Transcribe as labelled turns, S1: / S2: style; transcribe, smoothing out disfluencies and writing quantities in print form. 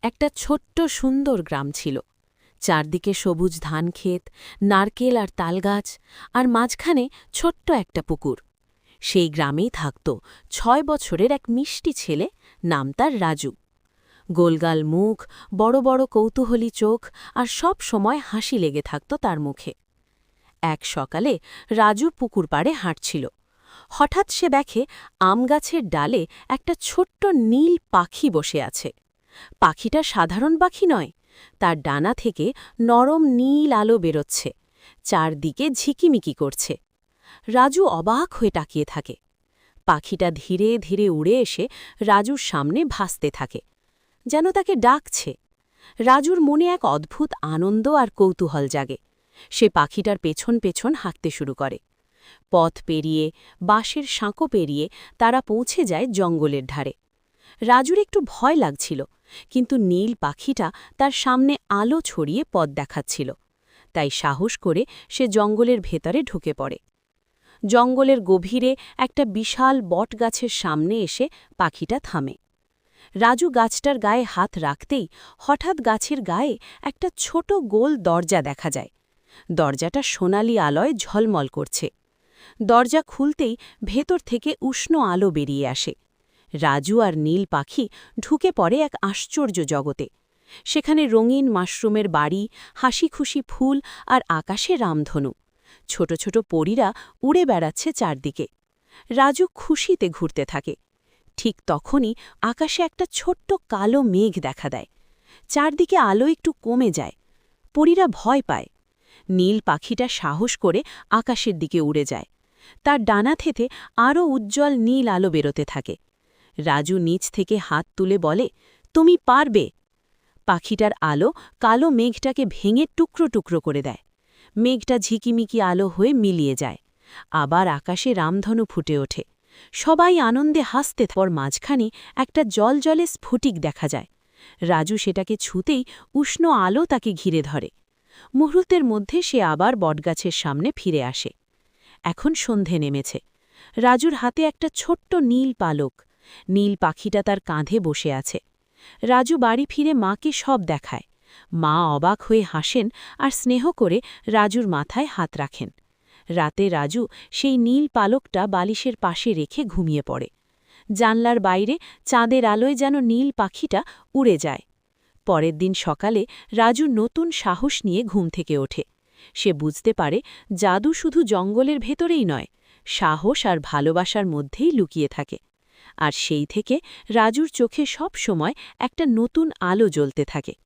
S1: একটা ছোট্ট সুন্দর গ্রাম ছিল। চারদিকে সবুজ ধানক্ষেত, নারকেল আর তালগাছ, আর মাঝখানে ছোট্ট একটা পুকুর। সেই গ্রামেই থাকত ৬ বছরের এক মিষ্টি ছেলে, নাম তার রাজু। গোলগাল মুখ, বড় বড় কৌতূহলী চোখ, আর সব সময় হাসি লেগে থাকত তার মুখে। এক সকালে রাজু পুকুর পাড়ে হাঁটছিল। হঠাৎ সে দেখে আমগাছের ডালে একটা ছোট্ট নীল পাখি বসে আছে। পাখিটা সাধারণ পাখি নয়, তার ডানা থেকে নরম নীল আলো বেরোচ্ছে, চারদিকে ঝিকিমিকি করছে। রাজু অবাক হয়ে তাকিয়ে থাকে। পাখিটা ধীরে ধীরে উড়ে এসে রাজুর সামনে ভাসতে থাকে, যেন তাকে ডাকছে। রাজুর মনে এক অদ্ভুত আনন্দ আর কৌতূহল জাগে। সে পাখিটার পেছন পেছন হাঁটতে শুরু করে। পথ পেরিয়ে, বাঁশের সাঁকো পেরিয়ে তারা পৌঁছে যায় জঙ্গলের ধারে। রাজুর একটু ভয় লাগছিল, কিন্তু নীল পাখিটা তার সামনে আলো ছড়িয়ে পথ দেখাচ্ছিল। তাই সাহস করে সে জঙ্গলের ভেতরে ঢুকে পড়ে। জঙ্গলের গভীরে একটা বিশাল বটগাছের সামনে এসে পাখিটা থামে। রাজু গাছটার গায়ে হাত রাখতেই হঠাৎ গাছের গায়ে একটা ছোট গোল দরজা দেখা যায়। দরজাটা সোনালি আলোয় ঝলমল করছে। দরজা খুলতেই ভেতর থেকে উষ্ণ আলো বেরিয়ে আসে। রাজু আর নীল পাখি ঢুকে পড়ে এক আশ্চর্য জগতে। সেখানে রঙিন মাশরুমের বাড়ি, হাসিখুশি ফুল আর আকাশে রামধনু। ছোট ছোট পরীরা উড়ে বেড়াচ্ছে চারদিকে। রাজু খুশিতে ঘুরতে থাকে। ঠিক তখনই আকাশে একটা ছোট্ট কালো মেঘ দেখা দেয়। চারদিকে আলো একটু কমে যায়। পরীরা ভয় পায়। নীল পাখিটা সাহস করে আকাশের দিকে উড়ে যায়। তার ডানা থেকে আরও উজ্জ্বল নীল আলো বেরোতে থাকে। রাজু নিচ থেকে হাত তুলে বলে, তুমি পারবে। পাখিটার আলো কালো মেঘটাকে ভেঙে টুকরো টুকরো করে দেয়। মেঘটা ঝিকিমিকি আলো হয়ে মিলিয়ে যায়। আবার আকাশে রামধনু ফুটে ওঠে। সবাই আনন্দে হাসতে পর মাঝখানে একটা জলজলে স্ফটিক দেখা যায়। রাজু সেটাকে ছুঁতেই উষ্ণ আলো তাকে ঘিরে ধরে। মুহূর্তের মধ্যে সে আবার বটগাছের সামনে ফিরে আসে। এখন সন্ধে নেমেছে। রাজুর হাতে একটা ছোট্ট নীল পালক। নীল পাখিটা তার কাঁধে বসে আছে। রাজু বাড়ি ফিরে মাকে সব দেখায়। মা অবাক হয়ে হাসেন আর স্নেহ করে রাজুর মাথায় হাত রাখেন। রাতে রাজু সেই নীল পালকটা বালিশের পাশে রেখে ঘুমিয়ে পড়ে। জানলার বাইরে চাঁদের আলোয় যেন নীল পাখিটা উড়ে যায়। পরের দিন সকালে রাজু নতুন সাহস নিয়ে ঘুম থেকে ওঠে। সে বুঝতে পারে জাদু শুধু জঙ্গলের ভেতরেই নয়, সাহস আর ভালোবাসার মধ্যেই লুকিয়ে থাকে। আর সেই থেকে রাজুর চোখে সব সময় একটা নতুন আলো জ্বলতে থাকে।